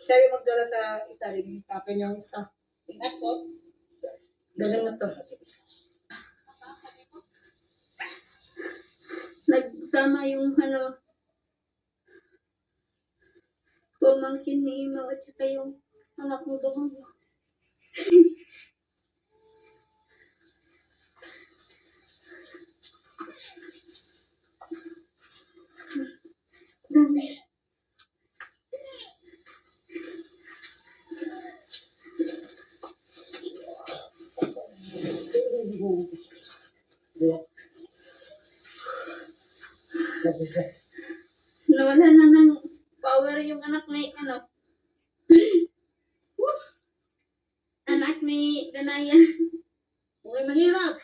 Siya yung magdala sa Italy. Tapin yung isa. Ako? Galing mo to. Nagsama yung pumangkin ni Imo at saka yung anak mo doon. Dami. Nawala na ng power yung anak ni anak ni Danaya. Okay, mahirap.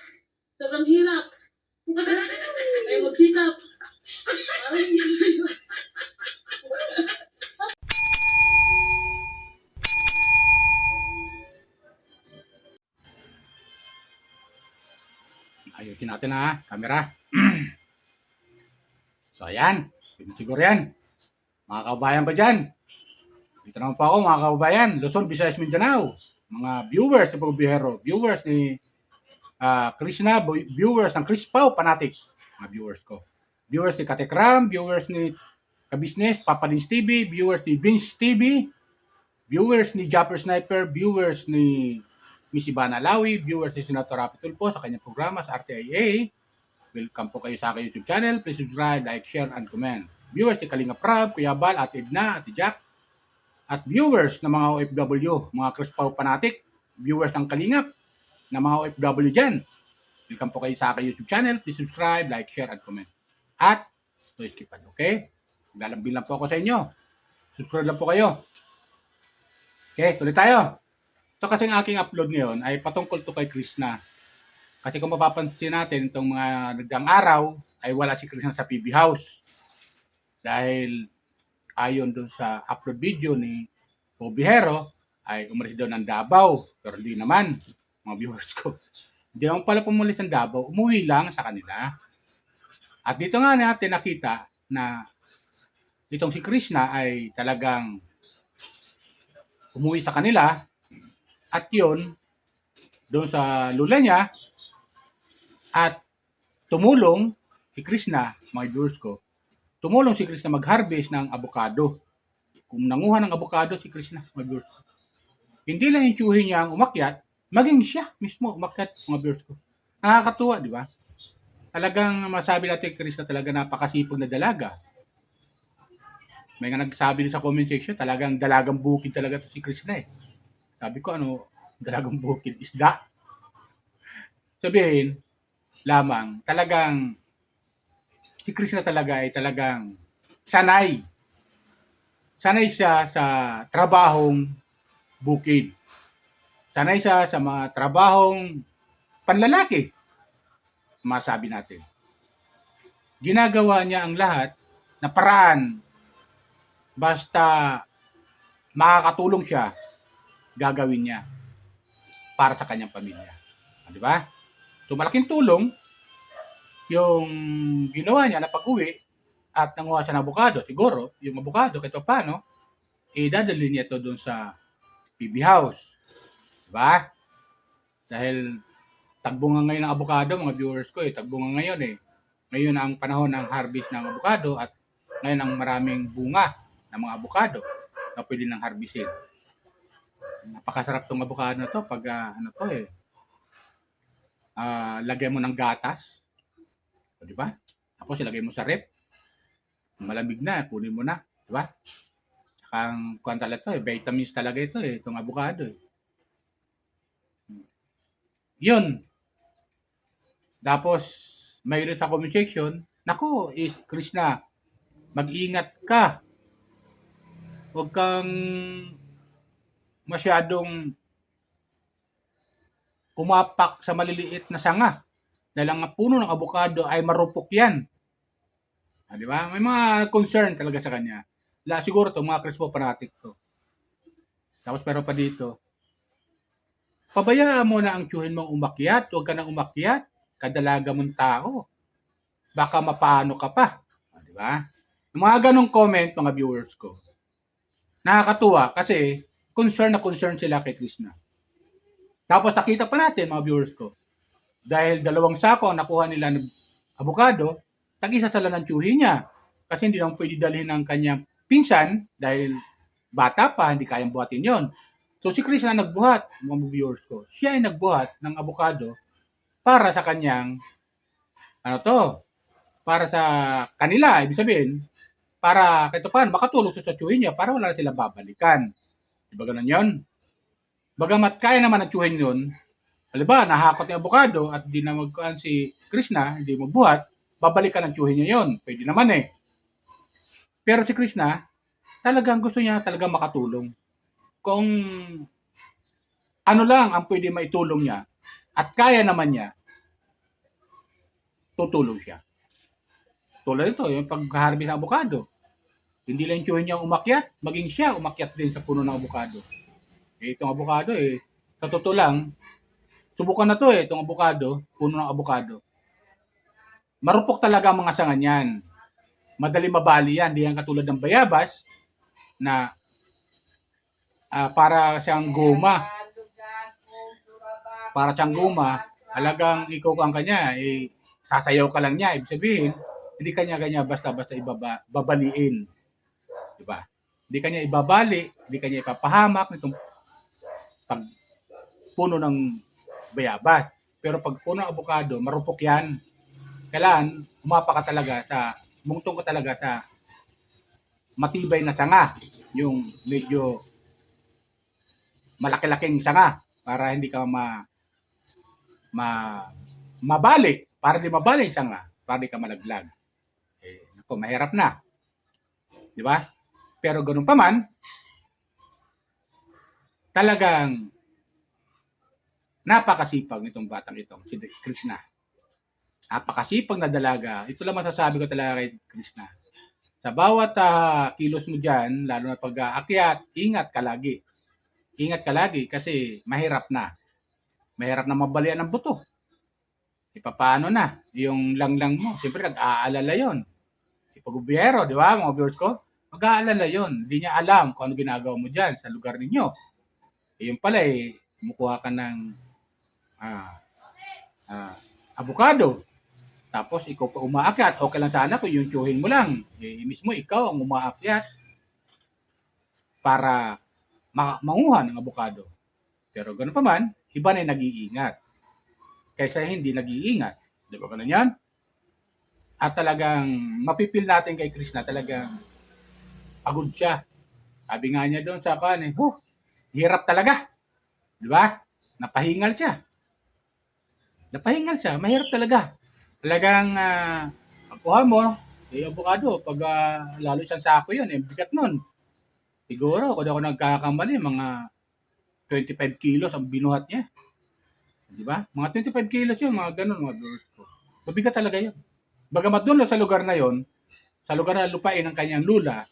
Sobrang hirap. Ay, magsikap. Ayusin natin ha, camera. So ayan, siguro yan. Mga kababayan ko dyan. Dito naman po ako mga kababayan, Luzon, Visayas, Mindanao. Mga viewers ni Bihero, viewers ni Krishna, viewers ng Chris Pao Fanatic. Mga viewers ko. Viewers ni Katekram, viewers ni Kabisnes, Papa Lins TV, viewers ni Vince TV, viewers ni Japper Sniper, viewers ni Miss Ivana Lawi, viewers ni Senator Rapi Tulfo sa kanyang programa sa RTIA. Welcome po kayo sa aking YouTube channel. Please subscribe, like, share, and comment. Viewers ni Kalinga Prab, Kuya Bal, Ate Edna, Ate Jack, at viewers ng mga OFW, mga Chris Pao Fanatic, viewers ng Kalingap, ng mga OFW dyan. Welcome po kayo sa aking YouTube channel. Please subscribe, like, share, and comment. At, to skipan, okay? Lalambing lang po ako sa inyo. Subscribe lang po kayo. Okay, tuloy tayo. Ito kasi ang aking upload ngayon ay patungkol to kay Krishna. Kasi kung mapapansin natin itong mga nagdaang araw ay wala si Krishna sa PB House. Dahil ayon doon sa upload video ni Bihero ay umalis daw ng Davao. Pero hindi naman, mga viewers ko. Hindi naman pala pumulis ng Davao, umuwi lang sa kanila. At dito nga natin nakita na itong si Krishna ay talagang umuwi sa kanila. At yun, doon sa lula niya, at tumulong si Krishna, mga viewers ko, tumulong si Krishna mag-harvest ng avocado. Kung nanguha ng avocado si Krishna, mga viewers ko, hindi lang yung tiyuhin niya ang umakyat, maging siya mismo umakyat, mga viewers ko. Nakakatuwa, di ba? Talagang masabi natin Krishna talaga napakasipag na dalaga. May nga nagsabi sa comment section, talagang dalagang bukid talaga to si Krishna eh. Sabi ko, dalagang bukid, isda. Sabihin, lamang, talagang, si Krishna talaga ay talagang sanay. Sanay siya sa trabahong bukid. Sanay siya sa mga trabahong panlalaki. Masabi natin. Ginagawa niya ang lahat na paraan. Basta makakatulong siya, gagawin niya para sa kanyang pamilya. Di ba? So malaking tulong yung ginawa niya na pag-uwi at nanguha siya ng abukado. Siguro, yung abukado kahit paano, dadalhin niya ito doon sa PB House. Di ba? Dahil tagbunga ngayon ng abukado, mga viewers ko tagbunga ngayon eh. Ngayon ang panahon ng harvest ng abukado at ngayon ang maraming bunga ng mga abukado na pwede nang harvestin. Napakasarap tong avocado na to pag lagay mo ng gatas. O, di ba? Tapos ilagay mo sa rep. Malamig na, kunin mo na, di ba? Ang kuwan talaga to, vitamins talaga ito itong avocado. Yun. Tapos mayroon sa comment section, nako, Krishna, mag-ingat ka. Huwag kang masyadong kumapak sa maliliit na sanga. Dahil ang puno ng avocado ay marupok yan. Di ba? May mga concern talaga sa kanya. Siguro to mga Chris Pao Fanatic to. Tapos pero pa dito, pabayaan mo na ang tiyuhin mong umakyat. Huwag ka nang umakyat. Kadalaga mong tao. Baka mapano ka pa. Di ba? Yung mga ganong comment, mga viewers ko. Nakakatuwa kasi concern na concern sila kay Krishna. Tapos nakita pa natin, mga viewers ko, dahil 2 sako ang nakuha nila ng abogado, tag-isa sala ng tiyuhin niya. Kasi hindi naman pwede dalhin ng kanyang pinsan dahil bata pa, hindi kayang buhatin yon. So si Krishna nagbuhat, mga viewers ko. Siya ay nagbuhat ng abogado para sa kanyang, para sa kanila, ibig sabihin, para kahit paano makatulong sa tiyuhin niya para wala na silang babalikan. Diba ganun yun? Bagamat kaya naman ng tiyuhin yun, halimbawa, nahakot yung abogado at di na magkaan si Krishna, hindi magbuhat, babalikan ng tiyuhin niya yun. Pwede naman eh. Pero si Krishna, talagang gusto niya talagang makatulong. Kung ano lang ang pwede maitulong niya at kaya naman niya, tutulong siya. Tulad ito, yung paghaharbi ng abogado. Hindi lang yung tiyuhin niya umakyat, maging siya umakyat din sa puno ng abogado. Eh, itong abogado sa totoo lang, subukan na to itong abogado, puno ng abogado. Marupok talaga ang mga sanga niyan. Madali mabali yan, di yan katulad ng bayabas na para siyang goma. Para siyang goma, halagang ikaw kang kanya, sasayaw ka lang niya. Ibig sabihin, hindi kanya basta-basta babaliin. Diba? Hindi kanya ibabali, hindi kanya ipapahamak nitong pag puno ng bayabas. Pero pag puno ng abogado, marupok yan. Kailangan, umapa ka talaga bungtong ka talaga sa matibay na sanga. Yung medyo malaki-laking sanga para hindi ka mabali. Para di mabali yung sanga, para di ka malaglag. Mahirap na. Di ba? Pero ganun pa man, talagang napakasipag nitong batang itong si Krishna. Napakasipag na dalaga. Ito lang masasabi ko talaga kay Krishna. Sa bawat kilos mo dyan, lalo na pag-aakyat, ingat ka lagi. Ingat ka lagi kasi mahirap na. Mahirap na mabalian ng buto. Paano na? Yung langlang mo. Siyempre, nag-aalala yon. Si Pagubiyero, di ba, mga viewers ko? Mag-aalala yon. Hindi niya alam kung ano ginagawa mo dyan sa lugar ninyo. Yun pala kumukuha ka ng abogado. Tapos ikaw pa umaakyat. Okay lang sana kung yung tiyuhin mo lang. Mismo ikaw ang umaakyat para manguha ng abogado. Pero ganoon pa man, iba na yung nag-iingat. Kaysa hindi nag-iingat. Di ba ganun yan? At talagang mapipil natin kay Krishna, talagang pagod siya. Sabi nga niya doon sa hirap talaga. Di ba? Napahingal siya. Mahirap talaga. Talagang pagkuha mo, abogado, pag lalo siyang sako yun, bigat nun. Siguro, kung ako nagkakamali, mga 25 kilos ang binuhat niya. Di ba? Mga 25 kilos yun, mga ganun, mga viewers ko. Mabigat talaga yun. Bagamat doon sa lugar na yon, sa lugar na lupain ng kanyang lula,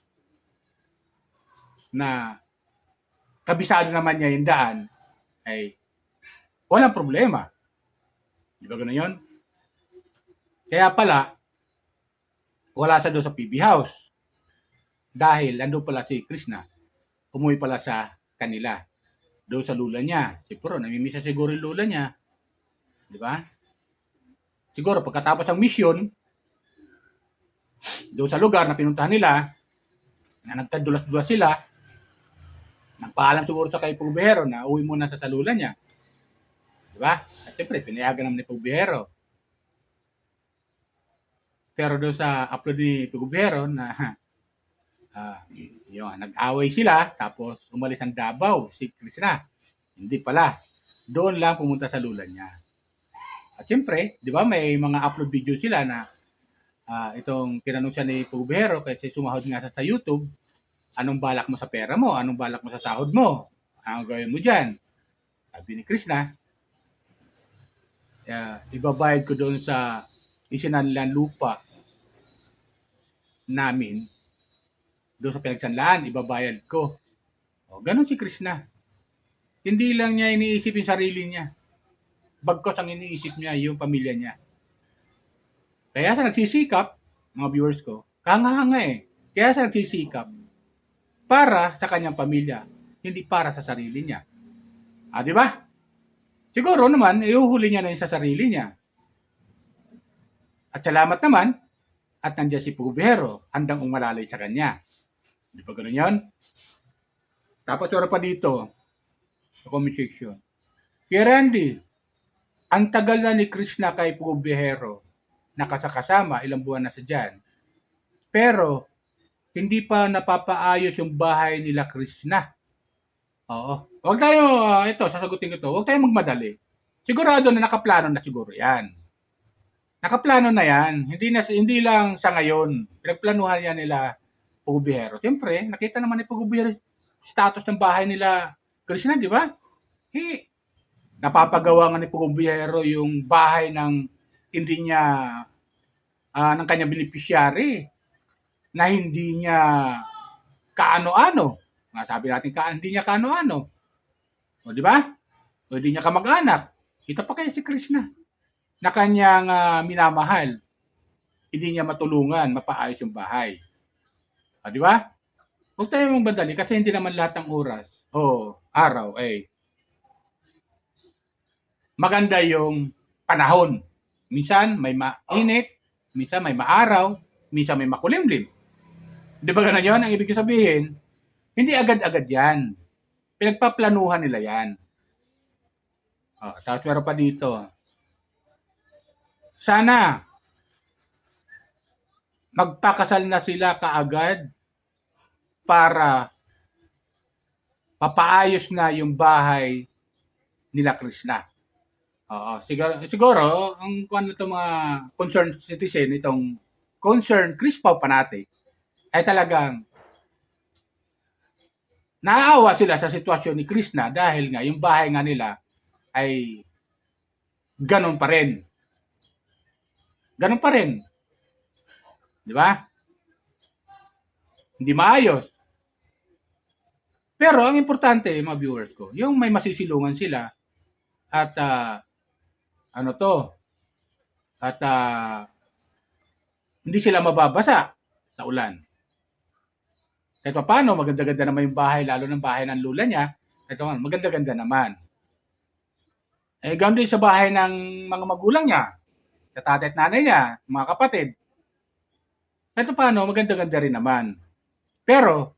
na kabisado naman niya yung daan, ay walang problema. Di ba ganun yun? Kaya pala, wala siya doon sa PB House. Dahil nandun pala si Krishna, umuwi pala sa kanila. Doon sa lula niya. Siguro, namimiss siya siguro yung lula niya. Di ba? Siguro, pagkatapos ng mission, doon sa lugar na pinuntahan nila, na nagkadulas-dulas sila, nagpaalam siguro sa kay Pubihero na uwi muna sa lula niya. Di ba? At siyempre, pinayagan naman ni Pubihero. Pero doon sa upload ni Pubihero na nag-away sila, tapos umalis ang Davao, si Krishna. Hindi pala. Doon lang pumunta sa lula niya. At siyempre, di ba, may mga upload video sila na itong tinanong siya ni Pubihero kasi sumahod nga sa YouTube, anong balak mo sa pera mo? Anong balak mo sa sahod mo? Anong gawin mo dyan? Sabi ni Krishna, ibabayad ko doon sa isinanlan lupa namin, doon sa pinagsanlaan, ibabayad ko. Ganon si Krishna. Hindi lang niya iniisip yung sarili niya. Bagkos ang iniisip niya yung pamilya niya. Kaya sa nagsisikap, mga viewers ko, kahanga-hanga Kaya sa nagsisikap para sa kanyang pamilya, hindi para sa sarili niya. Di ba? Siguro naman, iuhuli niya na yun sa sarili niya. At salamat naman, at nandiyan si Pugubihero, handang umalalay sa kanya. Di ba ganun yun? Tapos wala pa dito, sa comment section. Kaya Randy, ang tagal na ni Krishna kay Pugubihero, nakasakasama, ilang buwan na sa dyan. Pero, hindi pa napapaayos yung bahay nila Krishna. Oo. Huwag tayo, ito, sasagutin ko ito, huwag tayo magmadali. Sigurado na nakaplano na siguro yan. Nakaplano na yan. Hindi lang sa ngayon. Pinagplanuhan yan nila Pugubihero. Siyempre, nakita naman ni Pugubihero status ng bahay nila Krishna, di ba? Napapagawa nga ni Pugubihero yung bahay ng hindi niya, ng kanyang beneficiary na hindi niya kaano-ano. Sabi natin, hindi niya kaano-ano. O, di ba? O, hindi niya kamag-anak. Kita pa kaya si Krishna na kanyang minamahal. Hindi niya matulungan, mapaayos yung bahay. O, di ba? Huwag tayo mong badali kasi hindi naman lahat ng oras o araw maganda yung panahon. Minsan may mainit, minsan may maaraw, minsan may makulimlim. Di ba ganun yun? Ang ibig sabihin, hindi agad-agad yan. Pinagpaplanuhan nila yan. Tapos meron pa dito. Sana magpakasal na sila kaagad para papaayos na yung bahay nila Krishna. Siguro ang kuan nito mga concerned citizen, itong concerned Chris Pao Panate, ay talagang naawa sila sa sitwasyon ni Krishna dahil nga yung bahay nga nila ay ganon pa rin. Ganon pa rin. Di ba? Hindi maayos. Pero ang importante, mga viewers ko, yung may masisilungan sila at hindi sila mababasa sa ulan. Kahit pa paano, maganda-ganda naman yung bahay, lalo ng bahay ng lula niya, ito maganda-ganda naman. Ganoon din sa bahay ng mga magulang niya, sa tatay at nanay niya, mga kapatid. Kahit pa paano, maganda-ganda rin naman. Pero,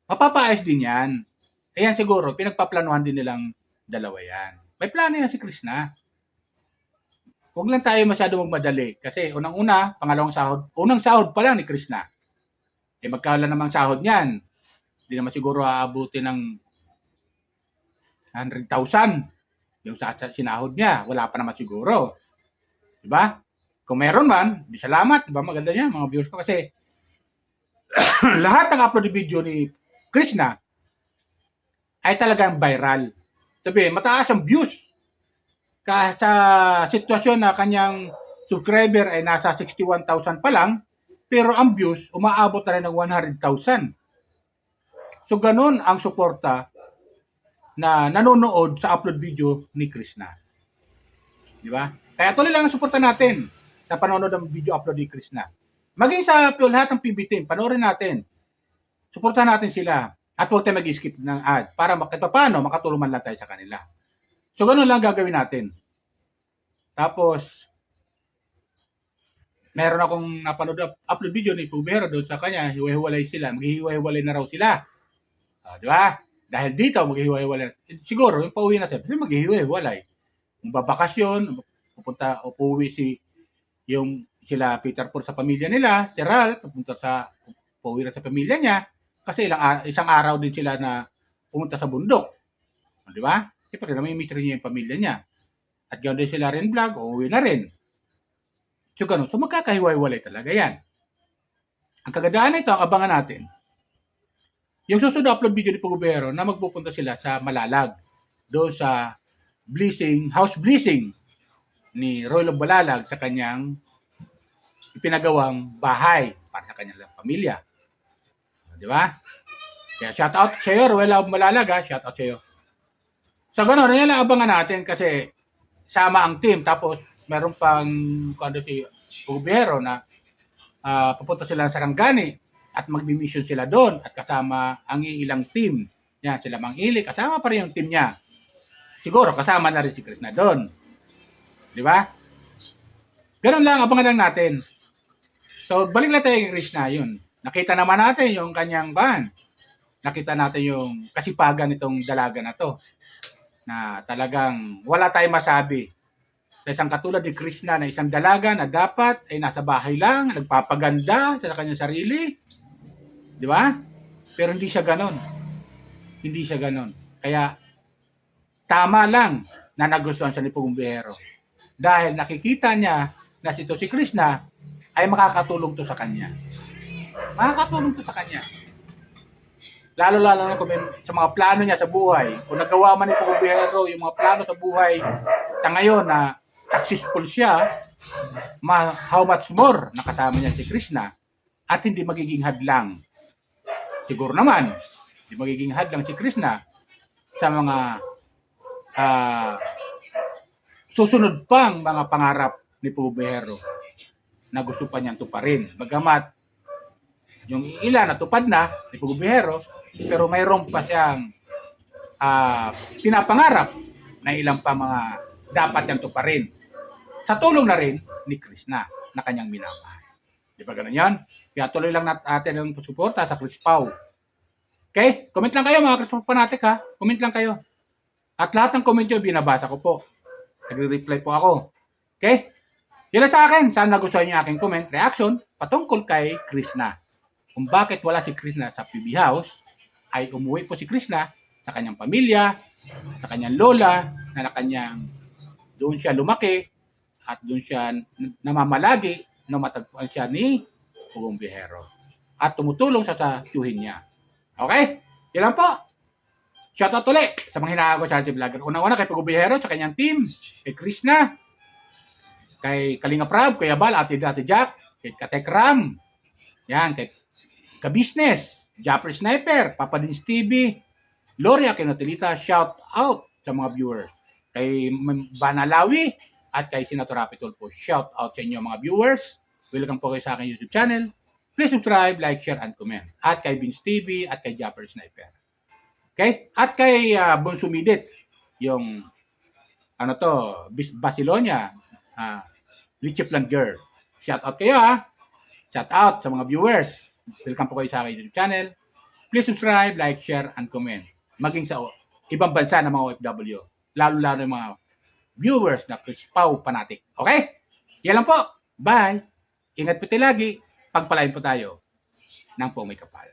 mapapaayos din yan. Ayan siguro, pinagpaplanuhan din nilang dalawa yan. May plano yan si Krishna. Huwag lang tayo masyado magmadali. Kasi unang-una, pangalawang sahod, unang sahod pa lang ni Krishna. Magkala namang sahod niyan. Hindi naman siguro aabuti ng 100,000 yung sinahod niya. Wala pa naman siguro. Diba? Kung meron man, di salamat. Diba? Maganda niya, mga viewers ko. Kasi lahat ng upload video ni Krishna ay talagang viral. Sabi, mataas ang views. Sa sitwasyon na kanyang subscriber ay nasa 61,000 pa lang, pero ang views umaabot na rin ng 100,000. So, ganun ang suporta na nanonood sa upload video ni Krishna. Di ba? Kaya tuloy lang ang suporta natin sa panonood ng video upload ni Krishna. Maging sa lahat ng PB team, panoorin natin. Suportahan natin sila. At huwag tayo mag-skip ng ad para paano makatulong man lang tayo sa kanila. So, ganun lang gagawin natin. Tapos, meron akong napanood upload video ni Pugubihero doon sa kanya, hiwa-hiwalay sila. Maghihiwa-hiwalay na raw sila. Di ba? Dahil dito, maghihiwa-hiwalay. Siguro, yung pauwi na sila, kasi maghihiwa-hiwalay. Babakasyon, upuwi sila Peter Paul sa pamilya nila, si Ralph, pauwi na sa pamilya niya, kasi isang araw din sila na pumunta sa bundok. Di ba? Siyempre, namimiss rin niya yung pamilya niya. At ganoon din sila rin vlog, uuwi na rin. So, ganun. So, magkakahiwa-hiwalay talaga yan. Ang kagandahan nito, ang abangan natin, yung susunod upload video ni Pugubihero na magpupunta sila sa Malalag, doon sa house blessing ni Roy Balalag sa kanyang ipinagawang bahay para sa kanyang pamilya. Di ba? Kaya shout out sa iyo, Roy Balalag, shout out sa iyo. So, gano'n, yan lang abangan natin kasi sama ang team. Tapos, meron pang si Pugubihero na pupunta sila sa Sarangani at magbi-mission sila doon at kasama ang ilang team. Yan, sila Mang Ili, kasama pa rin yung team niya. Siguro kasama na rin si Krishna doon. Di ba? Ganun lang, abangan lang natin. So, balik lang tayo kay Krishna, yun. Nakita naman natin yung kanyang ban. Nakita natin yung kasipagan nitong dalaga na to. Na talagang wala tayong masabi. Sa isang katulad ni Krishna na isang dalaga na dapat ay nasa bahay lang, nagpapaganda sa kanyang sarili. Di ba? Pero hindi siya ganon. Hindi siya ganon. Kaya, tama lang na nagustuhan siya ni Pugong Biyahero. Dahil nakikita niya na si Krishna ay makakatulong to sa kanya. Makakatulong to sa kanya. Lalo-lalo na sa mga plano niya sa buhay. Kung nagawa man ni Pugong Biyahero yung mga plano sa buhay sa ngayon na successful siya, how much more nakasama niya si Krishna at hindi magiging hadlang. Siguro naman, hindi magiging hadlang si Krishna sa mga susunod pang mga pangarap ni Pugong Biyahero na gusto pa niyang tuparin. Bagamat yung ilan natupad na ni Pugong Biyahero, pero mayroon pa siyang pinapangarap na ilang pa mga dapat niyang tuparin. Sa tulong na rin ni Krishna na kanyang minamahal. Di ba ganun yan? Kaya tuloy lang natin ang suporta sa Chris Pau. Okay? Comment lang kayo mga Chris Pau fanatic ha. Comment lang kayo. At lahat ng comment nyo binabasa ko po. Nagre-reply po ako. Okay? Yan lang sa akin. Sana nagustuhan niyo aking comment, reaction patungkol kay Krishna. Kung bakit wala si Krishna sa PB House, ay umuwi po si Krishna sa kanyang pamilya, sa kanyang lola, na kanyang doon siya lumaki, at doon siya namamalagi na matagpuan siya ni Pugong Biyahero. At tumutulong siya sa tiyuhin niya. Okay? Yan lang po. Shoutout ulit sa mga hinahanga ko charity vlogger. Unang-una kay Pugong Biyahero, sa kanyang team, kay Krishna, kay Kalinga Prab, kay Abal, Ate Jack, kay Katekram, yan, kay Ka-Business, Japper Sniper, Papa Dins TV, Gloria Kinotilita, shout out sa mga viewers. Kay Banalawi, at kay Senator Rapi Tulfo. Shout out sa inyo mga viewers. Welcome po kayo sa aking YouTube channel. Please subscribe, like, share, and comment. At kay Vince TV at kay Japper Sniper. Okay? At kay Bonsu Midit, yung Basilonia, Lichipland Girl. Shout out kayo ha. Shout out sa mga viewers. Welcome po kayo sa aking YouTube channel. Please subscribe, like, share, and comment. Maging sa ibang bansa ng mga OFW. Lalo-lalo yung mga viewers na Chris Pau fanatic. Okay? Yan lang po. Bye. Ingat po tayo lagi. Pagpalain po tayo ng may kapal.